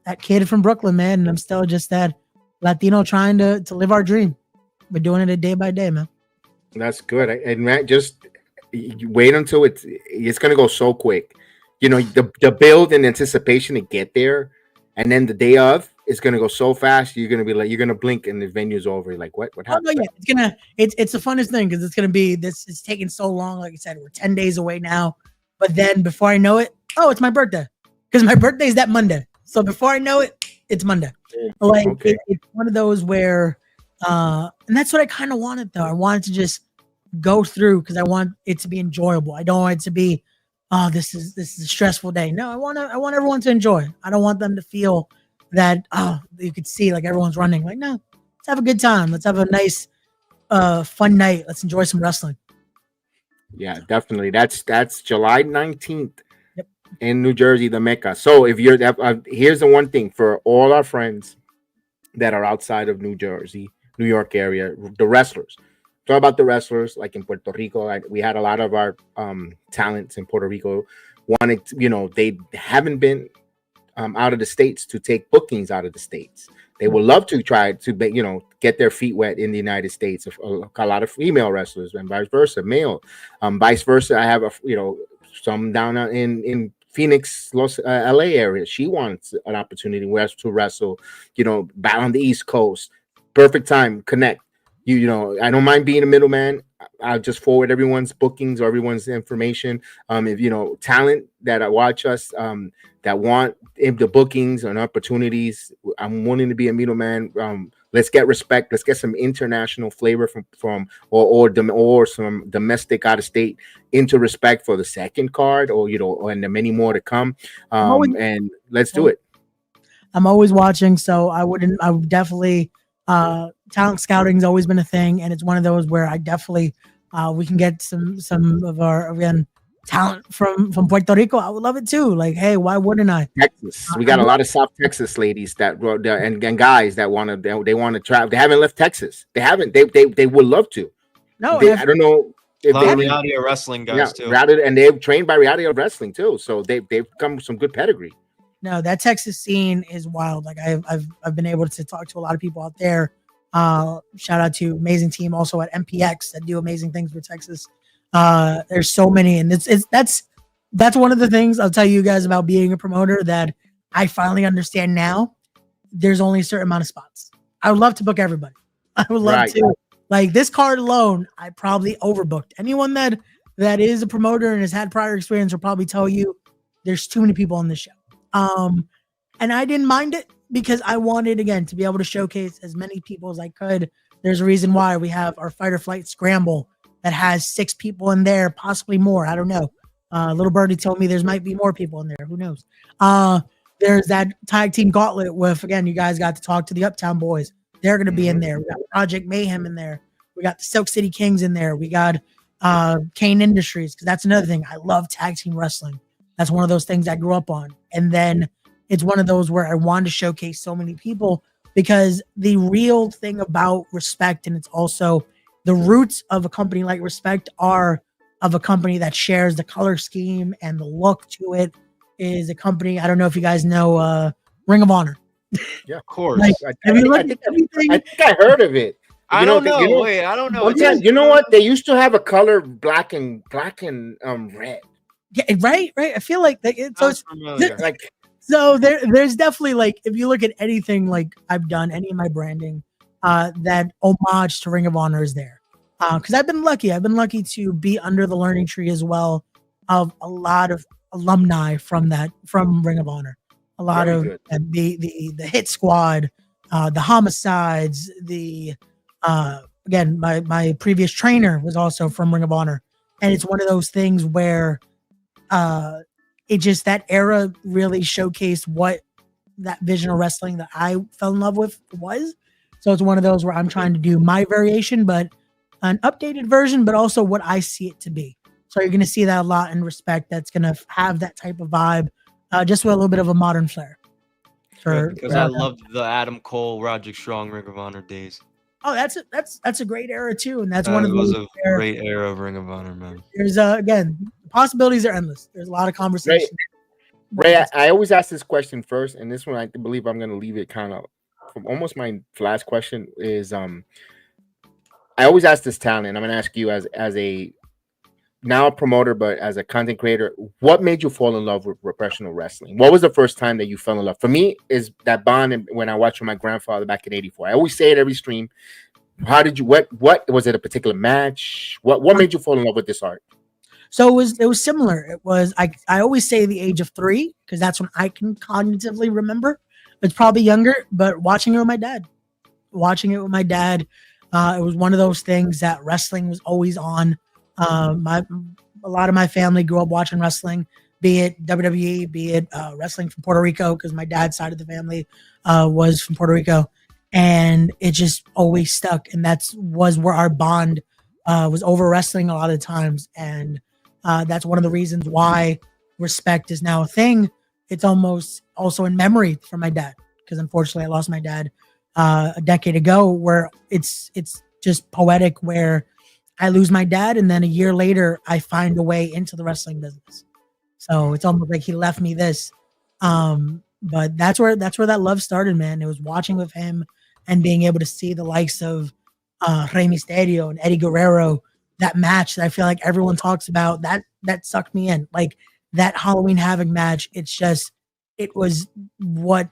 that kid from Brooklyn, man. And I'm still just that Latino trying to live our dream. We're doing it a day by day, man. That's good. And Matt, just wait until it's going to go so quick. You know, the build and anticipation to get there, and then the day of is going to go so fast. You're going to be like, you're going to blink and the venue's over. You're like, what happened? Oh, no, yeah. It's the funnest thing, because it's going to be this. It's taking so long. Like I said, we're 10 days away now. But then before I know it, it's my birthday, because my birthday is that Monday. So before I know it, it's Monday. Like, okay. It's one of those where, and that's what I kind of wanted, though. I wanted to just go through, because I want it to be enjoyable. I don't want it to be, this is a stressful day. No, I want everyone to enjoy. I don't want them to feel that, you could see like everyone's running. Like, no, let's have a good time. Let's have a nice, fun night. Let's enjoy some wrestling. Yeah, definitely. That's July 19th in New Jersey, the Mecca. So if you're here's the one thing for all our friends that are outside of New Jersey, New York area, the wrestlers. Talk about the wrestlers, like in Puerto Rico. We had a lot of our talents in Puerto Rico they haven't been out of the States to take bookings out of the States. they would love to try to get their feet wet in the United States. A lot of female wrestlers and vice versa, male. Vice versa, I have some down in Phoenix, LA area. She wants an opportunity to wrestle, back on the East Coast. Perfect time, connect. I don't mind being a middleman. I'll just forward everyone's bookings or everyone's information. If talent that watch us, that want the bookings and opportunities, I'm willing to be a middleman. Let's get respect. Let's get some international flavor from or some domestic out of state into respect for the second card, and the many more to come. And let's do it. I'm always watching, so I would definitely. Talent scouting has always been a thing, and it's one of those where I definitely we can get some of our talent from Puerto Rico. I would love it too. Like, hey, why wouldn't I? Texas, we got a lot of South Texas ladies that and guys that want to travel. They haven't left Texas. They haven't. They would love to. No, I don't know. A lot of reality of wrestling guys too. And they're trained by reality of wrestling too. So they've come with some good pedigree. No, that Texas scene is wild. Like I've been able to talk to a lot of people out there. Shout out to amazing team also at MPX that do amazing things for Texas. There's so many, and that's one of the things I'll tell you guys about being a promoter that I finally understand now. There's only a certain amount of spots. I would love to book everybody. I would love to. Like this card alone, I probably overbooked. Anyone that is a promoter and has had prior experience will probably tell you there's too many people on this show. And I didn't mind it because I wanted, again, to be able to showcase as many people as I could. There's a reason why we have our Fight or Flight Scramble that has 6 people in there, possibly more. I don't know. Little Birdie told me there might be more people in there. Who knows? There's that tag team gauntlet with, again, you guys got to talk to the Uptown Boys. They're going to be in there. We got Project Mayhem in there. We got the Silk City Kings in there. We got Kane Industries, because that's another thing. I love tag team wrestling. That's one of those things I grew up on. And then it's one of those where I wanted to showcase so many people, because the real thing about Respect, and it's also the roots of a company like Respect, are of a company that shares the color scheme and the look to it, is a company. I don't know if you guys know Ring of Honor. Yeah, of course. Like, I think I heard of it. I don't know. Wait, I don't know. You know what? They used to have a color black and red. Yeah, right. I feel like so there's definitely, like, if you look at anything like I've done, any of my branding, that homage to Ring of Honor is there. Because I've been lucky. I've been lucky to be under the learning tree as well of a lot of alumni from Ring of Honor. A lot of the Hit Squad, the Homicides, again, my previous trainer was also from Ring of Honor. And it's one of those things where it just, that era really showcased what that vision of wrestling that I fell in love with was. So it's one of those where I'm trying to do my variation, but an updated version, but also what I see it to be. So you're going to see that a lot in Respect. That's going to have that type of vibe, just with a little bit of a modern flair. Because I loved the Adam Cole, Roderick Strong, Ring of Honor days. Oh, that's a great era too, and that's one of those. It was a great era of Ring of Honor, man. There's again, the possibilities are endless. There's a lot of conversation. Ray, I always ask this question first, and this one I believe I'm going to leave it kind of from almost my last question is I always ask this talent. I'm going to ask you as a now a promoter, but as a content creator, what made you fall in love with professional wrestling? What was the first time that you fell in love? For me, is that bond when I watched with my grandfather back in '84. I always say it every stream. How did you? What was it? A particular match? What made you fall in love with this art? So it was similar. It was I always say the age of 3 because that's when I can cognitively remember. It's probably younger, but watching it with my dad. It was one of those things that wrestling was always on. A lot of my family grew up watching wrestling, be it WWE, be it wrestling from Puerto Rico, because my dad's side of the family was from Puerto Rico, and it just always stuck. And was where our bond was over wrestling a lot of times, and that's one of the reasons why Respect is now a thing. It's almost also in memory for my dad, because unfortunately I lost my dad a decade ago, where it's just poetic where I lose my dad, and then a year later, I find a way into the wrestling business. So it's almost like he left me this But that's where that love started, man. It was watching with him and being able to see the likes of Rey Mysterio and Eddie Guerrero, that match that I feel like everyone talks about, that sucked me in. Like that Halloween Havoc match, it was what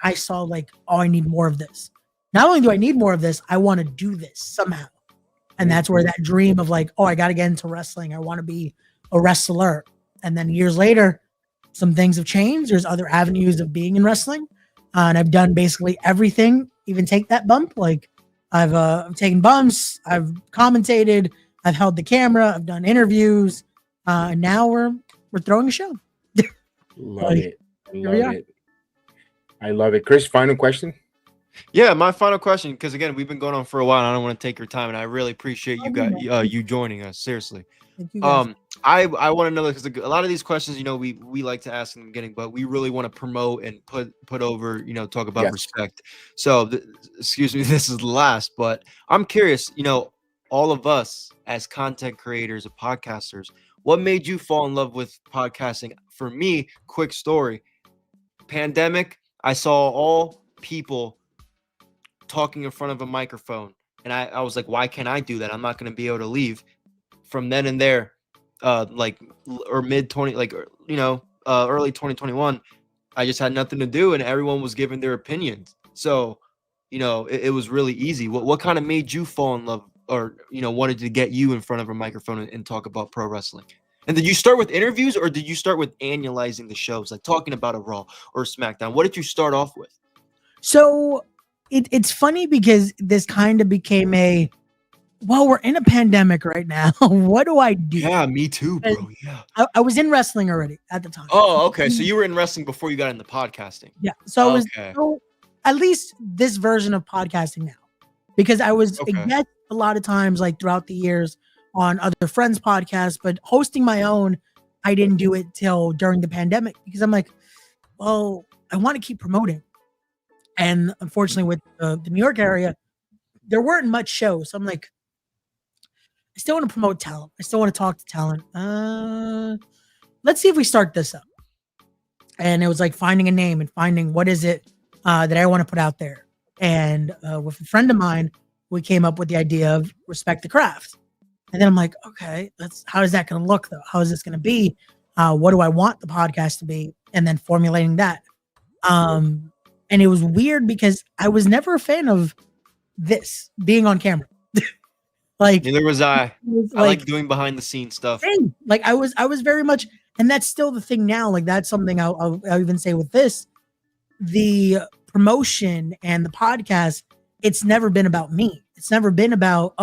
I saw, like, oh, I need more of this. Not only do I need more of this, I want to do this somehow. And that's where that dream of like, oh, I got to get into wrestling. I want to be a wrestler. And then years later, some things have changed. There's other avenues of being in wrestling. And I've done basically everything, even take that bump. Like I've taken bumps, I've commentated, I've held the camera, I've done interviews. And now we're throwing a show. Love it. I love it. Chris, final question. Yeah, my final question, because again, we've been going on for a while and I don't want to take your time, and I really appreciate you joining us. Seriously. Thank you guys. I want to know, because a lot of these questions, we like to ask in the beginning, but we really want to promote and put over, talk about respect. So excuse me, this is the last, but I'm curious, all of us as content creators and podcasters, what made you fall in love with podcasting? For me, quick story, pandemic, I saw all people talking in front of a microphone, and I was like, why can't I do that? I'm not going to be able to leave. From then and there, early 2021, I just had nothing to do, and everyone was giving their opinions. So, it was really easy. What kind of made you fall in love, or wanted to get you in front of a microphone and talk about pro wrestling? And did you start with interviews, or did you start with analyzing the shows, like talking about a Raw or SmackDown? What did you start off with? So it's funny because this kind of became we're in a pandemic right now. What do I do? Yeah, me too, bro. Yeah. I was in wrestling already at the time. Oh, okay. So you were in wrestling before you got into podcasting. Yeah. So it was at least this version of podcasting now, because I was a guest a lot of times, like throughout the years on other friends' podcasts, but hosting my own, I didn't do it till during the pandemic, because I'm like, well, I want to keep promoting. And unfortunately, with the New York area, there weren't much shows. So I'm like, I still want to promote talent. I still want to talk to talent. Let's see if we start this up. And it was like finding a name and finding what is it that I want to put out there. And with a friend of mine, we came up with the idea of Respect the Craft. And then I'm like, okay, how is that going to look, though? How is this going to be? What do I want the podcast to be? And then formulating that. And it was weird because I was never a fan of this being on camera. Like neither was I. I like doing behind the scenes stuff. Like I was very much, and that's still the thing now. Like that's something I'll even say with this, the promotion and the podcast. It's never been about me. It's never been about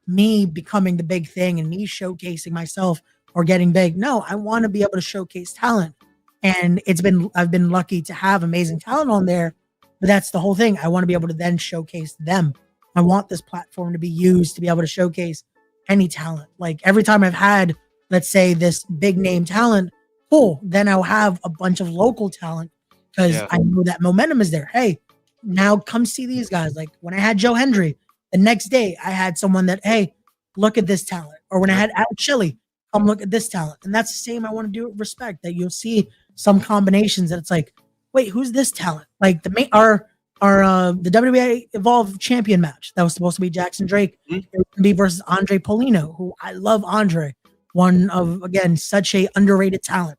me becoming the big thing and me showcasing myself or getting big. No, I want to be able to showcase talent. And I've been lucky to have amazing talent on there, but that's the whole thing. I want to be able to then showcase them. I want this platform to be used to be able to showcase any talent. Like every time I've had, let's say, this big name talent, cool, then I'll have a bunch of local talent because I know that momentum is there. Hey, now come see these guys. Like when I had Joe Hendry, the next day I had someone that, hey, look at this talent. Or when I had Al Chili, come look at this talent. And that's the same I want to do with Respect, that you'll see some combinations that it's like, wait, who's this talent? Like the WWE Evolve champion match that was supposed to be Jackson Drake, it was going to be versus Andre Polino, who I love. Andre, one of, again, such a underrated talent.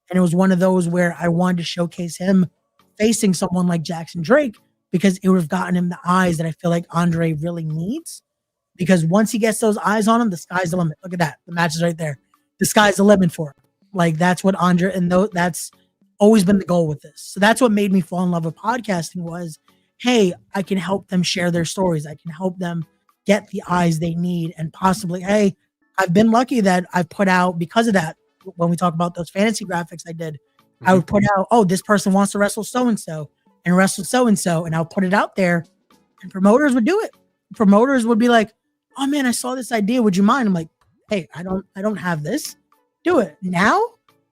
And it was one of those where I wanted to showcase him facing someone like Jackson Drake, because it would have gotten him the eyes that I feel like Andre really needs. Because once he gets those eyes on him, the sky's the limit. Look at that. The match is right there. The sky's the limit for him. Like that's what Andre, and that's always been the goal with this. So that's what made me fall in love with podcasting was, hey, I can help them share their stories. I can help them get the eyes they need. And possibly, hey, I've been lucky that I've put out, because of that, when we talk about those fantasy graphics I did, I would put out, this person wants to wrestle so-and-so and wrestle so-and-so. And I'll put it out there and promoters would do it. Promoters would be like, oh man, I saw this idea. Would you mind? I'm like, hey, I don't have this. Do it now.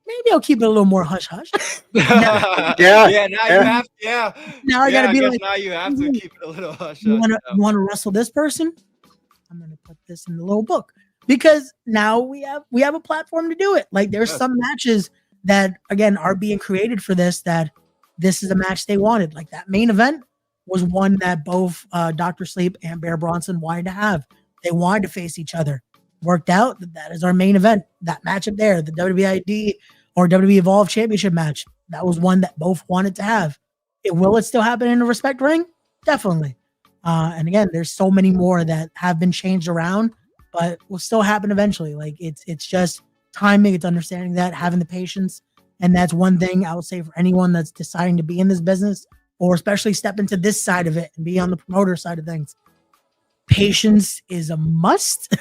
Maybe I'll keep it a little more hush hush. You have to. Now I gotta be like, now you have to keep it a little hush. You want to wrestle this person? I'm gonna put this in the little book, because now we have a platform to do it. Like there's some matches that again are being created for this that this is a match they wanted. Like that main event was one that both Dr. Sleep and Bear Bronson wanted to have. They wanted to face each other. Worked out. That is our main event. That matchup there, the WWID or WWE Evolve Championship match. That was one that both wanted to have. Will it still happen in the Respect ring? Definitely. And again, there's so many more that have been changed around, but will still happen eventually. Like it's just timing. It's understanding that, having the patience. And that's one thing I would say for anyone that's deciding to be in this business, or especially step into this side of it and be on the promoter side of things. Patience is a must.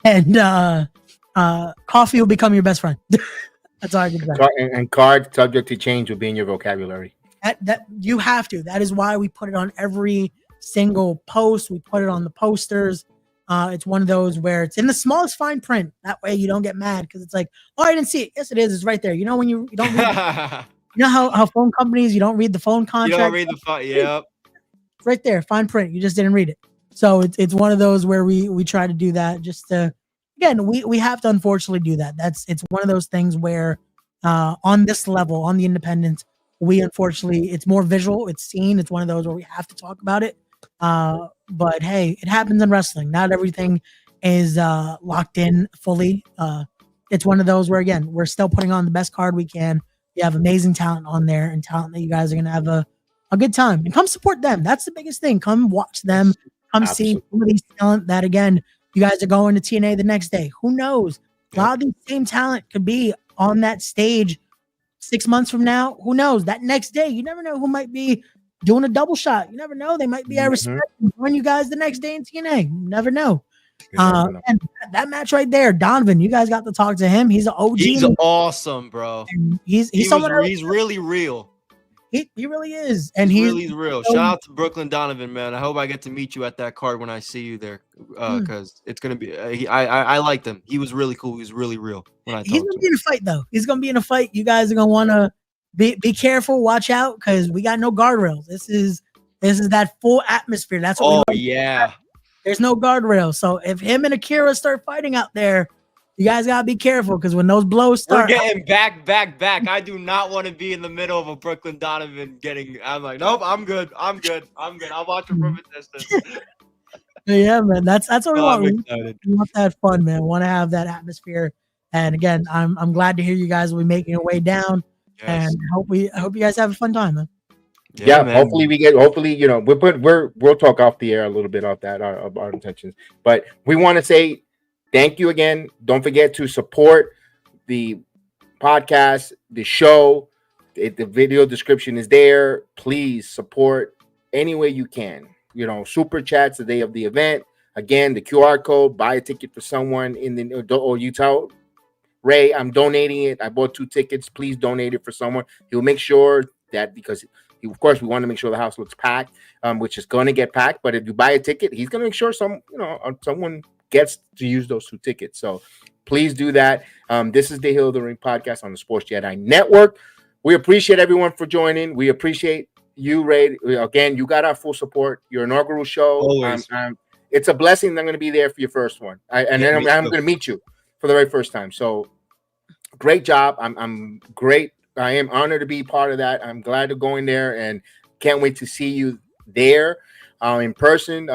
And coffee will become your best friend. That's all I can say. And card subject to change will be in your vocabulary. That you have to. That is why we put it on every single post. We put it on the posters. It's one of those where it's in the smallest fine print. That way you don't get mad because it's like, oh, I didn't see it. Yes, it is. It's right there. You know when you don't read you know how phone companies, you don't read the phone contract. You don't read the phone. Yep. It's right there, fine print. You just didn't read it. So it's one of those where we try to do that just to, again, we have to unfortunately do that. It's one of those things where on this level, on the independents, we unfortunately, it's more visual, it's seen. It's one of those where we have to talk about it. But hey, it happens in wrestling. Not everything is locked in fully. It's one of those where, again, we're still putting on the best card we can. We have amazing talent on there and talent that you guys are going to have a good time. And come support them. That's the biggest thing. Come watch them. Come see some of these talent that, again, you guys are going to TNA the next day. Who knows? A lot of these same talent could be on that stage 6 months from now. Who knows? That next day, you never know who might be doing a double shot. You never know. They might be at Respect and join you guys the next day in TNA. You never know. And that match right there, Donovan, you guys got to talk to him. He's an OG. He's awesome, bro. And he's someone he's really real. He really is. And he's really real. Shout out to Brooklyn Donovan, man. I hope I get to meet you at that card when I see you there, because it's gonna be. I liked him. He was really cool. He was really real. He's gonna be in a fight though. He's gonna be in a fight. You guys are gonna want to be careful. Watch out, because we got no guardrails. This is that full atmosphere. That's what. There's no guardrails. So if him and Akira start fighting out there, you guys gotta be careful, because when those blows start, we're getting back. I do not want to be in the middle of a Brooklyn Donovan getting. I'm like, nope, I'm good. I'll watch him from a distance. Yeah, man, that's what we want. We want that fun, man. We want to have that atmosphere. And again, I'm glad to hear you guys will be making your way down, and I hope you guys have a fun time, man. Yeah, hopefully we'll talk off the air a little bit off that our intentions, but we want to say thank you again. Don't forget to support the podcast, the show. The video description is there. Please support any way you can. Super chats the day of the event. Again, the QR code. Buy a ticket for someone or you tell Ray, I'm donating it. I bought 2 tickets. Please donate it for someone. He'll make sure that, because of course we want to make sure the house looks packed, which is going to get packed. But if you buy a ticket, he's going to make sure someone gets to use those 2 tickets. So please do that. This is the Hill of the Ring podcast on the Sports Jedi Network. We appreciate everyone for joining. We appreciate you, Ray. Again, you got our full support. Your inaugural show. Always. It's a blessing that I'm going to be there for your first one. Then I'm going to meet you for the very first time. So great job. I'm great. I am honored to be part of that. I'm glad to go in there and can't wait to see you there in person.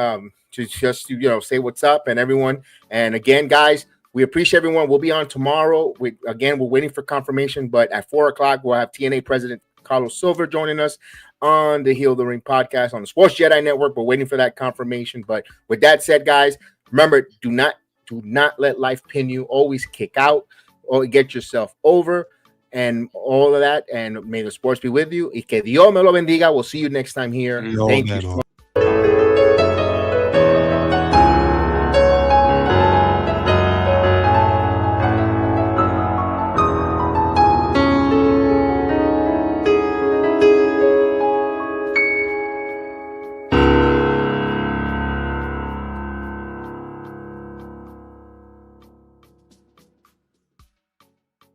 To just say what's up and everyone. And again, guys, we appreciate everyone. We'll be on tomorrow. We're waiting for confirmation, but at 4:00 we'll have TNA President Carlos Silver joining us on the Heal the Ring podcast on the Sports Jedi Network. We're waiting for that confirmation. But with that said, guys, remember, do not let life pin you. Always kick out or get yourself over and all of that. And may the sports be with you. Y que Dios me lo bendiga. We'll see you next time here. Thank you.